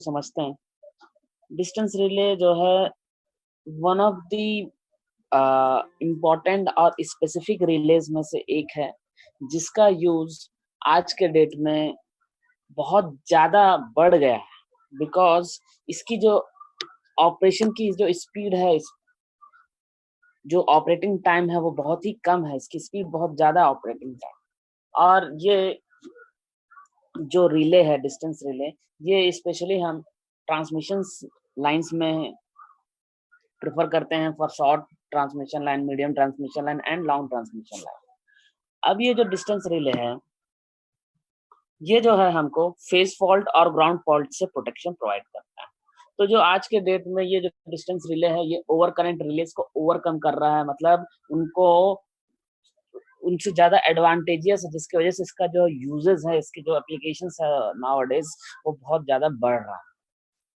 समझते हैं। Distance relay जो है वन ऑफ द इम्पोर्टेंट और स्पेसिफिक रिलेज में से एक है, जिसका यूज़ आज के डेट में बहुत ज़्यादा बढ़ गया है बिकॉज़ इसकी जो ऑपरेशन की जो स्पीड है, जो ऑपरेटिंग टाइम है वो बहुत ही कम है, इसकी स्पीड बहुत ज़्यादा ऑपरेटिंग टाइम और ये जो रिले है डिस्टेंस रिले, ये स्पेशली हम ट्रांसमिशंस लाइन्स में प्रेफ़र करते हैं for short transmission line, medium transmission line and long transmission line. अब ये जो डिस्टेंस रिले है, ये जो है हमको फेज़ फॉल्ट और ग्राउंड फॉल्ट से प्रोटेक्शन प्रोवाइड करता है। तो जो आज के डेट में ये जो डिस्टेंस रिले है, ये ओवर करंट रिलेज़ को ओवरकम कर रहा है, मतलब उनको उनसे ज़्यादा एडवांटेजेस है, जिसकी वजह से इसका जो यूज़ेज़ है, इसकी जो एप्लीकेशंस है नाउअडेज़, वो बहुत ज़्यादा बढ़ रहा है।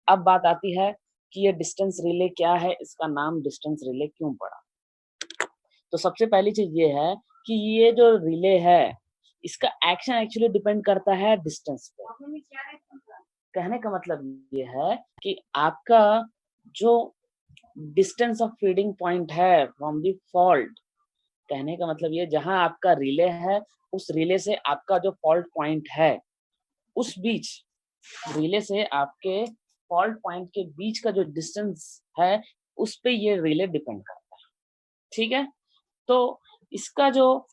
अब बात आती है कि ये डिस्टेंस रिले क्या है, इसका नाम डिस्टेंस रिले क्यों पड़ा? तो सबसे पहली चीज़ ये है कि ये जो रिले है, इसका एक्शन एक्चुअली डिपेंड करता है डिस्टेंस पे। कहने का मतलब ये है कि आपका जो डिस्टेंस ऑफ फीडिंग पॉइंट है फ्रॉम द फॉल्ट, कहने का मतलब ये जहाँ आपका रिले है, उस रिले से आपका जो फॉल्ट पॉइंट है, उस बीच रिले से आपके फॉल्ट पॉइंट के बीच का जो डिस्टेंस है, उस पे ये रिले डिपेंड करता है, ठीक है? तो इसका जो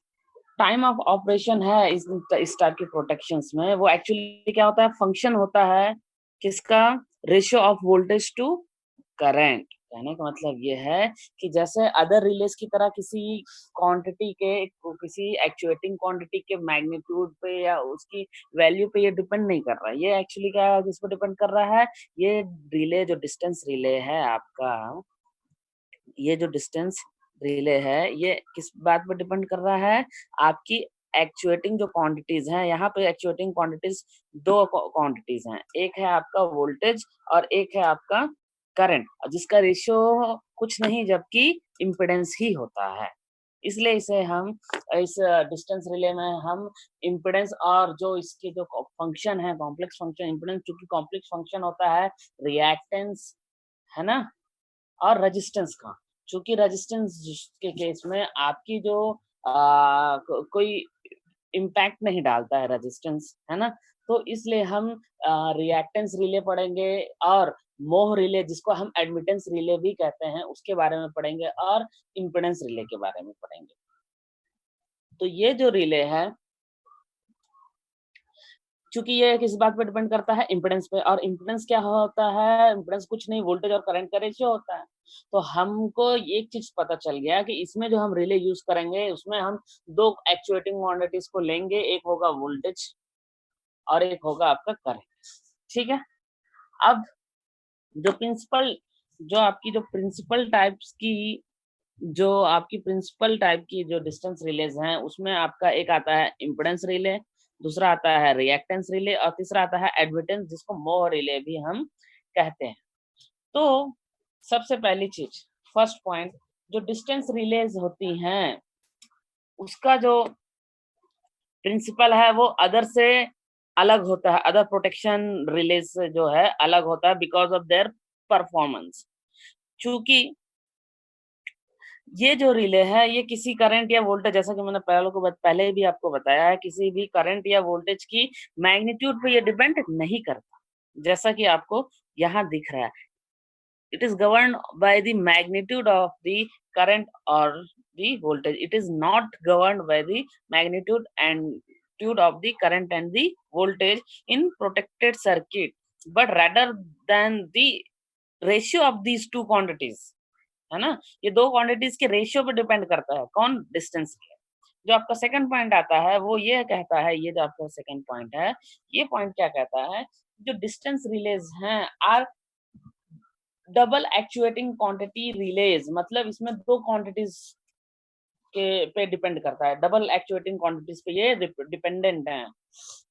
टाइम ऑफ ऑपरेशन है इस टाइप के प्रोटेक्शंस में, वो एक्चुअली क्या होता है, फंक्शन होता है किसका? Ratio of voltage to current. कहने का मतलब ये है कि जैसे अदर रिलेज की तरह किसी एक्चुएटिंग क्वांटिटी के मैग्नीट्यूड पे या उसकी वैल्यू पे ये डिपेंड नहीं कर रहा है। ये एक्चुअली क्या है, किस पे डिपेंड कर रहा है? ये रिले जो डिस्टेंस रिले है आपका, ये जो डिस्टेंस रिले है, ये किस बात पे डिपेंड कर रहा है? आपकी एक्चुएटिंग जो क्वांटिटीज़ हैं, यहाँ पे एक्चुएटिंग क्वांटिटीज़ 2 क्वांटिटीज़ हैं। एक है आपका वोल्टेज और एक है आपका करंट, जिसका रेशियो कुछ नहीं जबकि इम्पीडेंस ही होता है। इसलिए इसे हम इस डिस्टेंस रिले में हम इम्पीडेंस और जो इसके जो फंक्शन है, कॉम्प्लेक्स फंक्शन इम्पीडेंस, चूँकि कॉम्प्लेक्स फंक्शन होता है रिएक्टेंस, है ना? और रेजिस्टेंस का, चूँकि रेजिस्टेंस के केस में आपकी जो कोई इम्पैक्ट नहीं डालता है रेजिस्टेंस, है ना? तो इसलिए हम रिएक्टेंस रिले पढ़ेंगे और मोह रिले, जिसको हम एडमिटेंस रिले भी कहते हैं, उसके बारे में पढ़ेंगे और इम्पीडेंस रिले के बारे में पढ़ेंगे। तो ये जो रिले है, चूँकि ये किस बात पे डिपेंड करता है? इम्पीडेंस पे, और इम्पीडेंस क्या होता है? इम्पीडेंस कुछ नहीं, वोल्टेज और करंट का रेशियो होता है। तो हमको एक चीज़ पता चल गया कि इसमें जो हम रिले यूज़ करेंगे, उसमें हम 2 एक्चुएटिंग क्वांटिटीज़ को लेंगे, एक होगा वोल्टेज और एक होगा आपका करंट, ठीक है? अब जो प्रिंसिपल जो टाइप की जो डिस्टेंस रिलेज हैं, उसमें आपका एक आता है इम्पीडेंस रिले, दूसरा आता है रिएक्टेंस रिले और तीसरा आता है एडमिटेंस, जिसको मोह रिले भी हम कहते हैं। तो सबसे पहली चीज, फर्स्ट पॉइंट, जो डिस्टेंस रिलेज होती हैं, उसका जो प्रिंसिपल है वो अदर से अलग होता है, अदर प्रोटेक्शन रिलेज से जो है अलग होता है बिकॉज ऑफ देयर परफॉर्मेंस। चूंकि ये जो रिले है, ये किसी करंट या वोल्टेज, जैसा कि मैंने पहले भी आपको बताया है, किसी भी करंट या वोल्टेज की मैग्नीट्यूड पे ये डिपेंड नहीं करता। जैसा कि आपको यहाँ दिख रहा है, it is governed by the magnitude of the current और the voltage. It is not governed by the magnitude of the current and the voltage in protected circuit, but rather than the ratio of these two quantities, है ना? ये 2 quantities के ratio पे depend करता है, कौन? Distance के। जो आपका सेकंड पॉइंट आता है, वो ये कहता है, ये जो आपका सेकंड पॉइंट है, ये पॉइंट क्या कहता है? जो डिस्टेंस रिलेज हैं are double actuating quantity relays, मतलब इसमें 2 क्वांटिटीज के पे डिपेंड करता है, डबल एक्चुएटिंग क्वांटिटीज पे ये डिपेंडेंट हैं,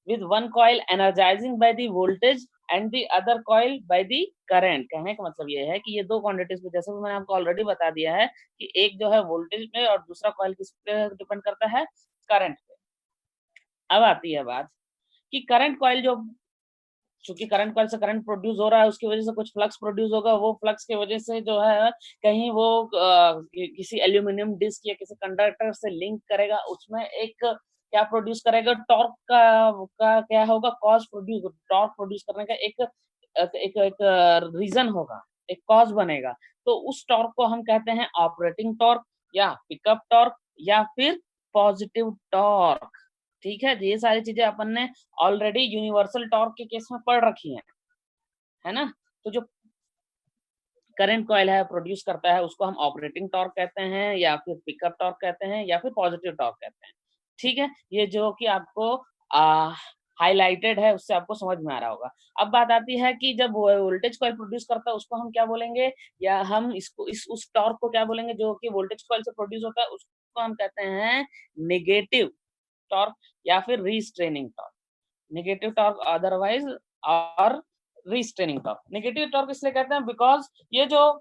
with one coil energizing by the voltage and the other coil by the current। कहने का मतलब ये है कि ये 2 क्वांटिटीज पे, जैसे मैंने आपको ऑलरेडी बता दिया है कि एक जो है वोल्टेज पे और दूसरा कॉइल किस पे डिपेंड करता है? करंट पे। अब आती है बात कि करंट कॉइल जो क्योंकि करंट कॉइल से करंट प्रोड्यूस हो रहा है, उसकी वजह से कुछ फ्लक्स प्रोड्यूस होगा, वो फ्लक्स की वजह से जो है कहीं वो किसी एल्यूमिनियम डिस्क या किसी कंडक्टर से लिंक करेगा, उसमें एक क्या प्रोड्यूस करेगा, टॉर्क का क्या होगा, कॉज प्रोड्यूस, टॉर्क प्रोड्यूस करने का एक रीजन होगा, एक कॉज बनेगा। तो उस टॉर्क को हम कहते हैं ऑपरेटिंग टॉर्क या पिकअप टॉर्क या फिर पॉजिटिव टॉर्क। ठीक है, ये सारी चीजें अपन ने ऑलरेडी यूनिवर्सल टॉर्क के केस में पढ़ रखी है ना। तो जो करंट कॉइल है प्रोड्यूस करता है उसको हम ऑपरेटिंग टॉर्क कहते हैं या फिर पिकअप टॉर्क कहते हैं या फिर पॉजिटिव टॉर्क कहते हैं। ठीक है, ये जो कि आपको हाईलाइटेड है उससे आपको समझ में आ रहा होगा। अब बात आती है कि जब वोल्टेज कॉइल प्रोड्यूस करता है उसको हम क्या बोलेंगे, या हम इसको उस टॉर्क को क्या बोलेंगे जो कि वोल्टेज कॉइल से प्रोड्यूस होता है, उसको हम कहते हैं नेगेटिव टॉर्क या फिर रीस्ट्रेनिंग टॉर्क। नेगेटिव टॉर्क अदरवाइज और रीस्ट्रेनिंग टॉर्क। नेगेटिव टॉर्क इसलिए कहते हैं बिकॉज ये जो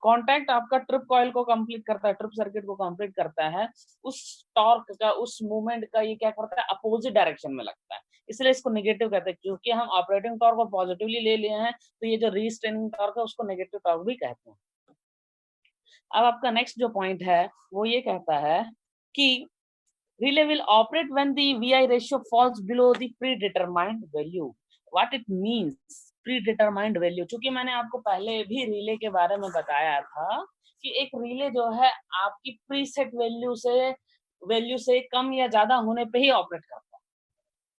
कांटेक्ट आपका ट्रिप कॉइल को कंप्लीट करता है, ट्रिप सर्किट को कंप्लीट करता है, उस टॉर्क का, उस मूवमेंट का ये क्या करता है, अपोजिट डायरेक्शन में लगता है, इसलिए इसको नेगेटिव कहते हैं। क्योंकि हम ऑपरेटिंग टॉर्क को पॉजिटिवली ले लिए हैं, तो ये जो रीस्ट्रेनिंग टॉर्क है उसको नेगेटिव टॉर्क भी कहते हैं। अब आपका नेक्स्ट जो पॉइंट है वो ये कहता है कि relay will operate when the VI ratio falls below the predetermined value. What it means, predetermined value, चूंकि मैंने आपको पहले भी रिले के बारे में बताया था कि एक रिले जो है आपकी प्रीसेट वैल्यू से कम या ज्यादा होने पे ही ऑपरेट करता है।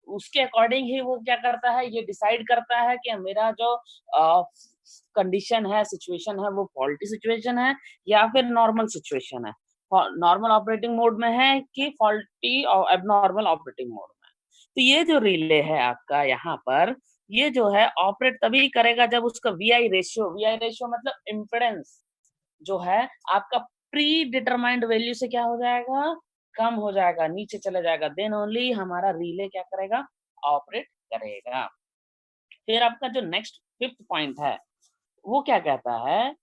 उसके अकॉर्डिंग ही वो क्या करता है, ये डिसाइड करता है कि मेरा जो कंडीशन है, सिचुएशन है, वो फॉल्टी सिचुएशन है या फिर नॉर्मल सिचुएशन है, नॉर्मल ऑपरेटिंग मोड में है कि फॉल्टी और एबनॉर्मल ऑपरेटिंग मोड में। तो ये जो रिले है आपका यहाँ पर, ये जो है ऑपरेट तभी करेगा जब उसका वी आई रेशियो मतलब इम्पिडेंस जो है आपका प्री डिटरमाइंड वैल्यू से क्या हो जाएगा, कम हो जाएगा, नीचे चला जाएगा, देन ओनली हमारा रिले क्या करेगा, ऑपरेट करेगा। फिर आपका जो नेक्स्ट फिफ्थ पॉइंट है वो क्या कहता है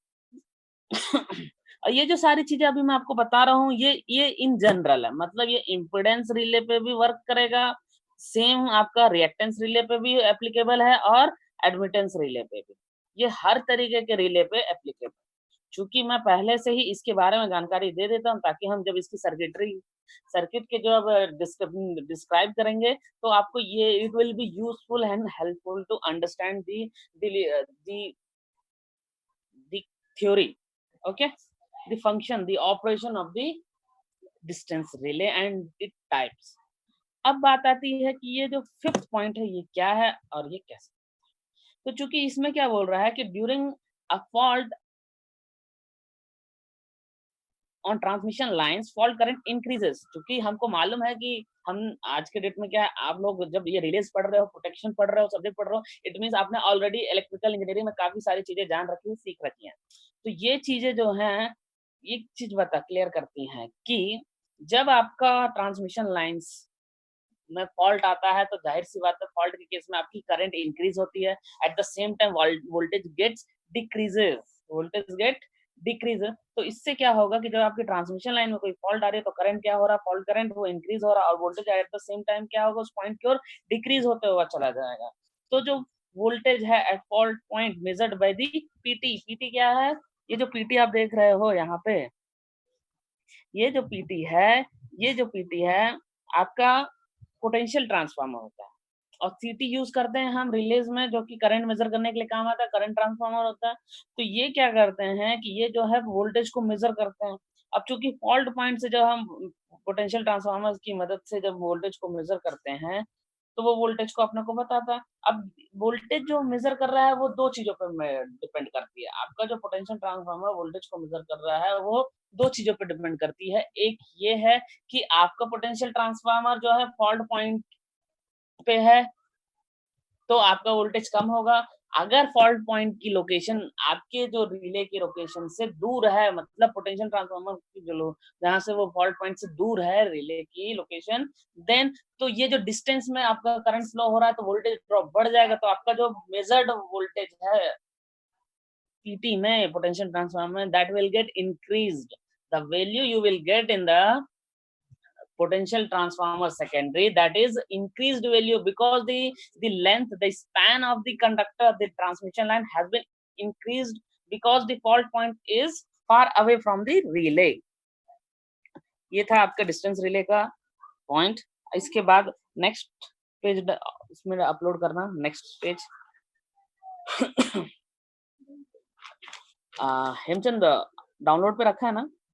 और ये जो सारी चीजें अभी मैं आपको बता रहा हूँ ये इन जनरल है, मतलब ये इम्पिडेंस रिले पे भी वर्क करेगा, सेम आपका रिएक्टेंस रिले पे भी एप्लीकेबल है और एडमिटेंस रिले पे भी, ये हर तरीके के रिले पे एप्लीकेबल। चूंकि मैं पहले से ही इसके बारे में जानकारी दे देता हूँ ताकि हम जब इसकी सर्किट के जो अब डिस्क्राइब करेंगे तो आपको ये it will be useful and helpful to understand the theory, okay, the function, the operation of the distance relay and the types। अब बात आती है कि ये जो फिफ्थ पॉइंट है ये क्या है और ये कैसे। तो चूंकि इसमें क्या बोल रहा है कि during a fault on transmission lines fault current increases. क्योंकि हमको मालूम है कि हम आज के डेट में क्या है, आप लोग जब ये रिलेज पढ़ रहे हो, प्रोटेक्शन पढ़ रहे हो, सब्जेक्ट पढ़ रहे हो, इट मींस आपने ऑलरेडी इलेक्ट्रिकल इंजीनियरिंग में काफी सारी चीजें जान रखी है, सीख रखी हैं। तो ये चीजें जो हैं एक चीज बता क्लियर करती हैं कि जब आपका ट्रांसमिशन लाइंस में फॉल्ट आता है तो जाहिर सी बात है फॉल्ट के केस में आपकी करंट इंक्रीज होती है, at the same time voltage gets decreases, voltage get decrease. तो इससे क्या होगा कि जब आपकी ट्रांसमिशन लाइन में कोई फॉल्ट आ रही है तो करंट क्या हो रहा है, फॉल्ट करंट वो इंक्रीज हो रहा है और voltage at the same time क्या होगा, उस पॉइंट की ओर डिक्रीज होते हुआ चला जाएगा। तो जो वोल्टेज है at fault point measured by the PT, PT क्या है, ये जो पीटी आप देख रहे हो यहाँ पे, ये जो पीटी है, ये जो पीटी है आपका पोटेंशियल ट्रांसफार्मर होता है। और सीटी यूज करते हैं हम रिलेज में जो कि करंट मेजर करने के लिए काम आता है, करंट ट्रांसफार्मर होता है। तो ये क्या करते हैं कि ये जो है वोल्टेज को मेजर करते हैं। अब चूंकि फॉल्ट पॉइंट से जब हम पोटेंशियल ट्रांसफार्मर की मदद से जब वोल्टेज को मेजर करते हैं तो वो वोल्टेज को अपने को बताता है। अब वोल्टेज जो मेजर कर रहा है वो दो चीजों पर डिपेंड करती है। आपका जो पोटेंशियल ट्रांसफार्मर वोल्टेज को मेजर कर रहा है वो दो चीजों पर डिपेंड करती है। एक ये है कि आपका पोटेंशियल ट्रांसफार्मर जो है फॉल्ट पॉइंट पे है तो आपका वोल्टेज कम होगा। अगर फॉल्ट पॉइंट की लोकेशन आपके जो रिले की लोकेशन से दूर है, मतलब पोटेंशियल ट्रांसफार्मर की जो जहां से वो फॉल्ट पॉइंट से दूर है रिले की लोकेशन, देन तो ये जो डिस्टेंस में आपका करंट फ्लो हो रहा है तो वोल्टेज ड्रॉप बढ़ जाएगा। तो आपका जो मेजर्ड वोल्टेज है पीटी में potential transformer that will get increased, the value you will get in the potential transformer secondary, that is increased value because the length, the span of the conductor, the transmission line has been increased because the fault point is far away from the relay. ये था आपका distance relay का point. इसके बाद next page इसमें upload करना. Next page. Hemchand download पे रखा है ना?